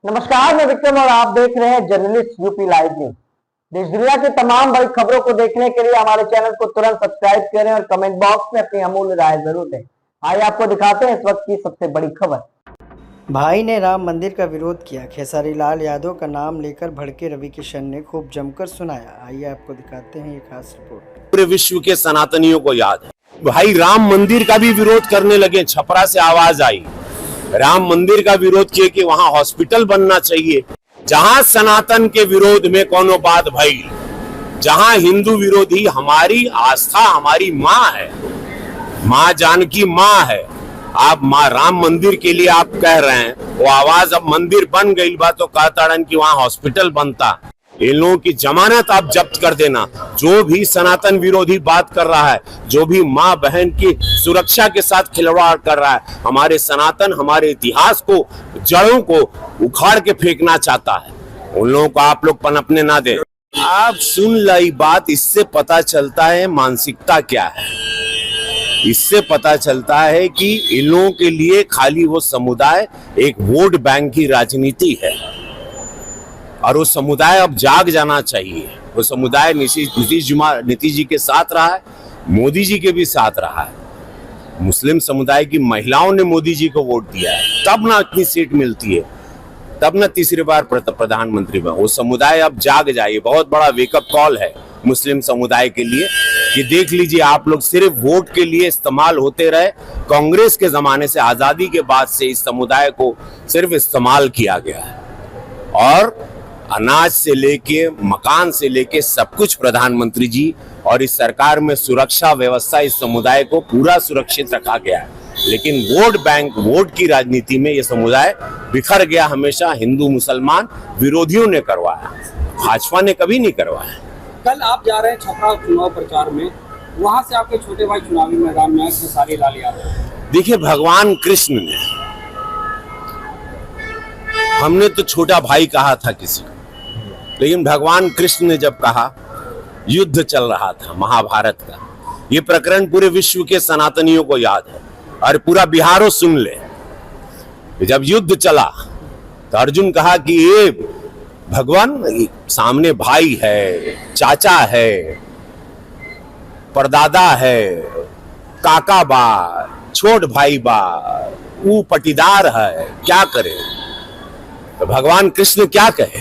नमस्कार, मैं विक्रम और आप देख रहे हैं जर्नलिस्ट यूपी लाइव न्यूज। देश दुनिया की तमाम बड़ी खबरों को देखने के लिए हमारे चैनल को तुरंत सब्सक्राइब करें और कमेंट बॉक्स में अपनी अमूल्य राय जरूर दें। आइए आपको दिखाते हैं इस वक्त की सबसे बड़ी खबर। भाई ने राम मंदिर का विरोध किया। खेसारी लाल यादव का नाम लेकर भड़के रवि किशन ने खूब जमकर सुनाया। आइए आपको दिखाते हैं ये खास रिपोर्ट। पूरे विश्व के सनातनियों को याद है, भाई राम मंदिर का भी विरोध करने लगे। छपरा से आवाज आई, राम मंदिर का विरोध किए कि वहां हॉस्पिटल बनना चाहिए। जहां सनातन के विरोध में कोनो बात भई, जहां हिंदू विरोधी हमारी आस्था हमारी माँ है, माँ जानकी माँ है। आप माँ राम मंदिर के लिए आप कह रहे हैं, वो आवाज अब मंदिर बन गई बा तो कहताड़न कि वहां हॉस्पिटल बनता। इन लोगों की जमानत आप जब्त कर देना। जो भी सनातन विरोधी बात कर रहा है, जो भी माँ बहन की सुरक्षा के साथ खिलवाड़ कर रहा है, हमारे सनातन हमारे इतिहास को जड़ों को उखाड़ के फेंकना चाहता है, उन लोगों को आप लोग पनपने ना दे। आप सुन लाई बात, इससे पता चलता है मानसिकता क्या है। इससे पता चलता है कि इन लोगों के लिए खाली वो समुदाय एक वोट बैंक की राजनीति है और वो समुदाय अब जाग जाना चाहिए। वो समुदाय नीतीश जी के साथ रहा है, मोदी जी के भी साथ रहा है। मुस्लिम समुदाय की महिलाओं ने मोदी जी को वोट दिया है, तब ना इतनी सीट मिलती है, तब ना तीसरी बार प्रधानमंत्री बना। वो समुदाय अब जाग जाए। बहुत बड़ा वेकअप कॉल है मुस्लिम समुदाय के लिए कि देख लीजिए, आप लोग सिर्फ वोट के लिए इस्तेमाल होते रहे। कांग्रेस के जमाने से, आजादी के बाद से इस समुदाय को सिर्फ इस्तेमाल किया गया है और अनाज से लेके मकान से लेके सब कुछ प्रधानमंत्री जी और इस सरकार में सुरक्षा व्यवस्था इस समुदाय को पूरा सुरक्षित रखा गया है। लेकिन वोट बैंक, वोट की राजनीति में यह समुदाय बिखर गया। हमेशा हिंदू मुसलमान विरोधियों ने करवाया, भाजपा ने कभी नहीं करवाया। कल आप जा रहे हैं छपरा चुनाव प्रचार में, वहां से आपके छोटे भाई चुनावी मैदान में खेसारी लाल यादव। देखिए, भगवान कृष्ण ने, हमने तो छोटा भाई कहा था किसी को, लेकिन भगवान कृष्ण ने जब कहा, युद्ध चल रहा था महाभारत का, ये प्रकरण पूरे विश्व के सनातनियों को याद है और पूरा बिहारो सुन ले। जब युद्ध चला तो अर्जुन कहा कि ये भगवान सामने भाई है, चाचा है, परदादा है, काका बा, छोट भाई बा, वो पटीदार है, क्या करे। तो भगवान कृष्ण क्या कहे,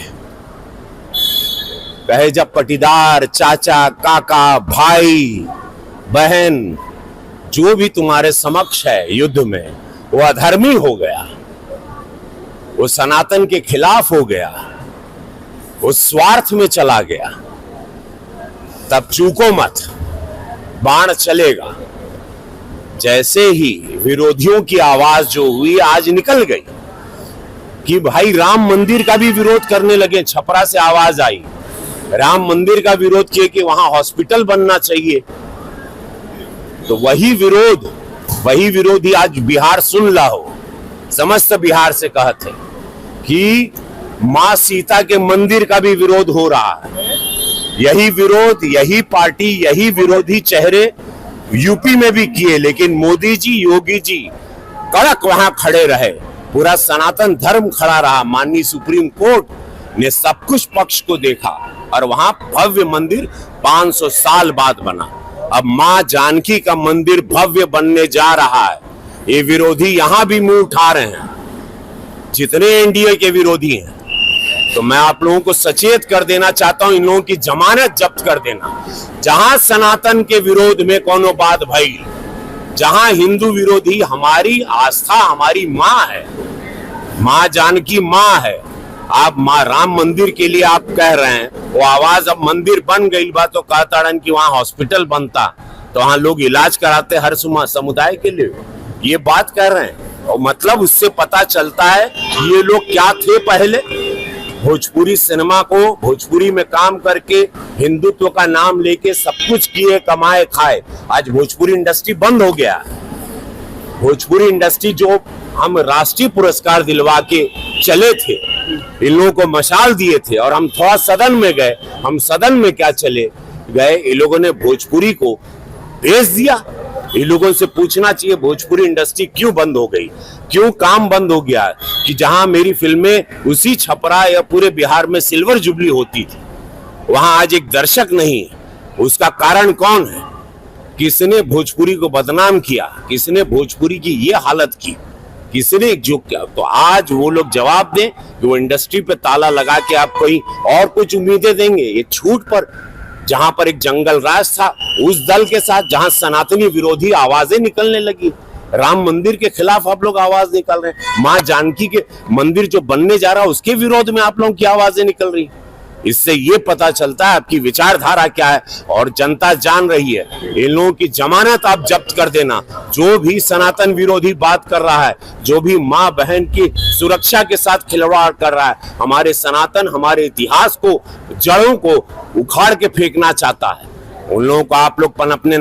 जब पटीदार, चाचा, काका, भाई, बहन जो भी तुम्हारे समक्ष है युद्ध में, वो अधर्मी हो गया, वो सनातन के खिलाफ हो गया, वो स्वार्थ में चला गया, तब चूको मत, बाण चलेगा। जैसे ही विरोधियों की आवाज जो हुई आज निकल गई कि भाई राम मंदिर का भी विरोध करने लगे। छपरा से आवाज आई, राम मंदिर का विरोध किए कि वहां हॉस्पिटल बनना चाहिए। तो वही विरोधी आज बिहार सुन ला हो, समस्त बिहार से कहते कि मां सीता के मंदिर का भी विरोध हो रहा है। यही विरोध, यही पार्टी, यही विरोधी चेहरे यूपी में भी किए, लेकिन मोदी जी, योगी जी कड़क वहां खड़े रहे। पूरा सनातन धर्म खड़ा रहा। माननीय सुप्रीम कोर्ट ने सब कुछ पक्ष को देखा और वहां भव्य मंदिर 500 साल बाद बना। अब मां जानकी का मंदिर भव्य बनने जा रहा है। ये विरोधी यहां भी मुंह उठा रहे हैं, जितने एनडीए के विरोधी हैं। तो मैं आप लोगों को सचेत कर देना चाहता हूं, इन लोगों की जमानत जब्त कर देना। जहां सनातन के विरोध में कोनो बात भई, जहां हिंदू विरोधी हमारी आस्था हमारी माँ है, माँ जानकी माँ है। आप माँ राम मंदिर के लिए आप कह रहे हैं, वो आवाज अब मंदिर बन गई बा तो कहताड़न कि वहां हॉस्पिटल बनता, तो वहां लोग इलाज कराते हर समुदाय के लिए, ये बात कर रहे हैं। और मतलब उससे पता चलता है ये लोग क्या थे पहले। भोजपुरी सिनेमा को, भोजपुरी में काम करके हिंदुत्व का नाम लेके सब कुछ किए, कमाए खाए। आज भोजपुरी इंडस्ट्री बंद हो गया। भोजपुरी इंडस्ट्री जो हम राष्ट्रीय पुरस्कार दिलवा के चले थे, इन लोगों को मशाल दिए थे और हम थोड़ा सदन में गए। हम सदन में क्या चले गए, इन लोगों ने भोजपुरी को बेच दिया। ये लोगों से पूछना चाहिए भोजपुरी इंडस्ट्री क्यों बंद हो गई, क्यों काम बंद हो गया कि जहां मेरी फिल्में उसी छपरा या पूरे बिहार में सिल्वर जुबली होती थी, वहां आज एक दर्शक नहीं है। उसका कारण कौन है? किसने भोजपुरी को बदनाम किया, किसने भोजपुरी की ये हालत की, किसने जो किया? तो आज वो लोग जवाब दें कि वो इंडस्ट्री पे ताला लगा के आप कोई और कुछ उम्मीदें देंगे। ये छूट पर जहां पर एक जंगल राज था, उस दल के साथ जहां सनातनी विरोधी आवाजें निकलने लगी, राम मंदिर के खिलाफ आप लोग आवाज निकाल रहे हैं, मां जानकी के मंदिर जो बनने जा रहा है उसके विरोध में आप लोगों की आवाजें निकल रही। इससे ये पता चलता है आपकी विचारधारा क्या है और जनता जान रही है। इन लोगों की जमानत आप जब्त कर देना। जो भी सनातन विरोधी बात कर रहा है, जो भी मां बहन की सुरक्षा के साथ खिलवाड़ कर रहा है, हमारे सनातन, हमारे इतिहास को, जड़ों को उखाड़ के फेंकना चाहता है, उन लोगों को आप लोग पनपने